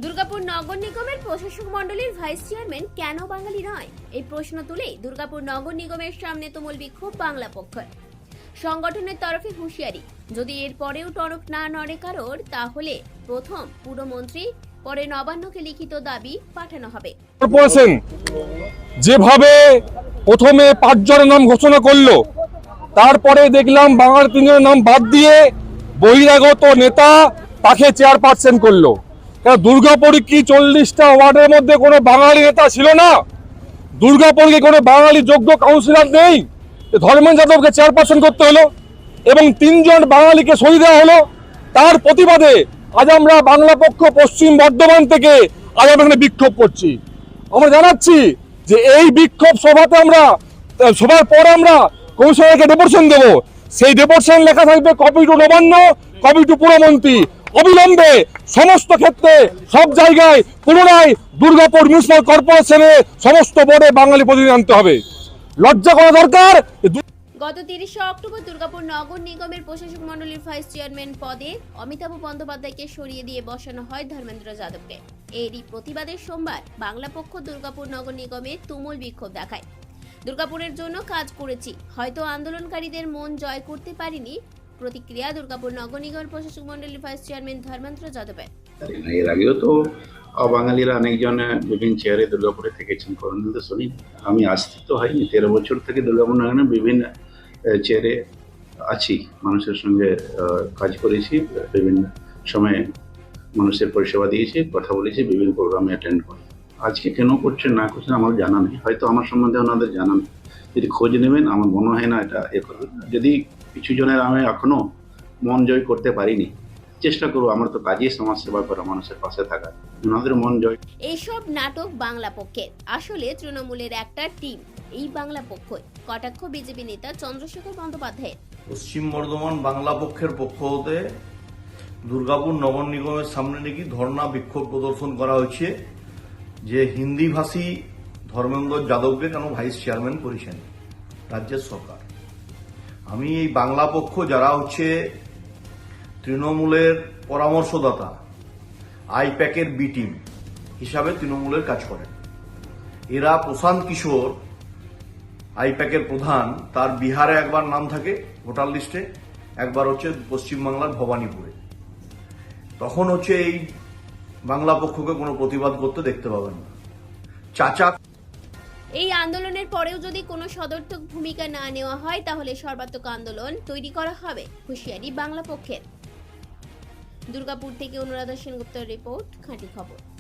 দুর্গাপুর নগর নিগমের প্রশাসক মণ্ডলীর ভাইস চেয়ারম্যান কেন বাঙালি নয়, এই প্রশ্ন তুলে দুর্গাপুর নগর নিগমের সামনে তুমুল বিক্ষোভ বাংলা পক্ষের। সংগঠনের তরফে হুঁশিয়ারি, যদি এর পরেও টনক না নড়ে কারোর, তাহলে প্রথম পুরমন্ত্রী, পরে নবান্নকে লিখিত দাবি পাঠানো হবে। যেভাবে প্রথমে 5 জনের নাম ঘোষণা করলো, তারপরে দেখলাম বাংলার 3 জনের নাম বাদ দিয়ে বহিরাগত নেতা তাকে চেয়ারপারসন করলো। দুর্গাপুরে কি 40টা ওয়ার্ডের মধ্যে কোনো বাঙালি নেতা ছিল না? দুর্গাপুরে কোনো বাঙালি যোগ্য কাউন্সিলর নেই? ধর্মেন্দ্র যাদবকে চেয়ারপারসন করতে হলো এবং 3 জন বাঙালিকে সরিয়ে দেওয়া হলো। তার প্রতিবাদে আজ আমরা বাংলা পক্ষ পশ্চিম বর্ধমান থেকে আজ আমরা এখানে বিক্ষোভ করছি। আমরা জানাচ্ছি যে এই বিক্ষোভ সভার পর আমরা কমিশনারকে ডেপুটেশন দেবো। সেই ডেপুটেশন লেখা থাকবে copy to Nabanna, copy to পুরমন্ত্রী। অবিলম্বে সমস্ত ক্ষেত্রে সব জায়গায় পুনরায় দুর্গাপুর মিউনিসিপাল কর্পোরেশনে সমস্ত বোর্ডে বাঙালি প্রতিনিধি আনতে হবে। লজ্জা করা দরকার। গত 30 অক্টোবর দুর্গাপুর নগর নিগমের প্রশাসক মণ্ডলীর ভাইস চেয়ারম্যান পদে অমিতাভ বন্দ্যোপাধ্যায়কে সরিয়ে দিয়ে বসানো হয় ধর্মেন্দ্র যাদবকে। এরই প্রতিবাদে সোমবার বাংলা পক্ষ দুর্গাপুর নগর নিগমে তুমুল বিক্ষোভ দেখায়। দুর্গাপুরের জন্য কাজ করেছি, হয়তো আন্দোলনকারীদের মন জয় করতে পারিনি। প্রতিক্রিয়া দুর্গাপুর নগর নিগমের প্রশাসক মণ্ডলীর ভাইস চেয়ারম্যান ধর্মেন্দ্র যাদবের। এর আগেও তো বাঙালিরা অনেকজন বিভিন্ন চেয়ারে দুর্গাপুরে থেকেছেন, করোনাতে শুনি। আমি আসতে তো হয়নি, 13 বছর থেকে দুর্গাপুর নগরে বিভিন্ন চেয়ারে আছি, মানুষের সঙ্গে কাজ করেছি, বিভিন্ন সময়ে মানুষের পরিষেবা দিয়েছি, কথা বলেছি, বিভিন্ন প্রোগ্রামে অ্যাটেন্ড করি। আজকে কেন করছেন না করছেন আমার জানা নেই, হয়তো আমার সম্বন্ধে ওনাদের জানা নেই। যদি খোঁজ নেবেন, আমার মনে হয় না এটা করবেন। যদি কিছু জনের আমি এখনো মন জয় করতে পারিনি, চেষ্টা করবো। আমার তো কাজই সমাজ সেবা করা, মানুষের পাশে থাকা, ওনাদের মন জয়। এইসব নাটক বাংলা পক্ষের, আসলে তৃণমূলের একটা টিম এই বাংলা পক্ষ। কটাক্ষ বিজেপি নেতা চন্দ্রশেখর বন্দ্যোপাধ্যায়। পশ্চিম বর্ধমান বাংলা পক্ষের পক্ষ হতে দুর্গাপুর নগর নিগমের সামনে নাকি ধর্ণা বিক্ষোভ প্রদর্শন করা হয়েছে যে হিন্দি ভাষী ধর্মেন্দ্র যাদবকে কেন ভাইস চেয়ারম্যান করেছেন রাজ্যের সরকার। আমি এই বাংলা পক্ষ যারা হচ্ছে তৃণমূলের পরামর্শদাতা, আইপ্যাকের বি টিম হিসাবে তৃণমূলের কাজ করেন। এরা প্রশান্ত কিশোর আইপ্যাকের প্রধান, তার বিহারে একবার নাম থাকে ভোটার লিস্টে, একবার হচ্ছে পশ্চিমবাংলার ভবানীপুরে। তখন হচ্ছে এই বাংলা পক্ষকে কোনো প্রতিবাদ করতে দেখতে পাবেন না। চাচা এই আন্দোলনের পরেও যদি কোনো সদর্থক ভূমিকা না নেওয়া হয়, তাহলে সর্বাত্মক আন্দোলন তৈরি করা হবে, হুঁশিয়ারি বাংলা পক্ষের। দুর্গাপুর থেকে অনুরাধা সেনগুপ্তের রিপোর্ট, খাঁটি খবর।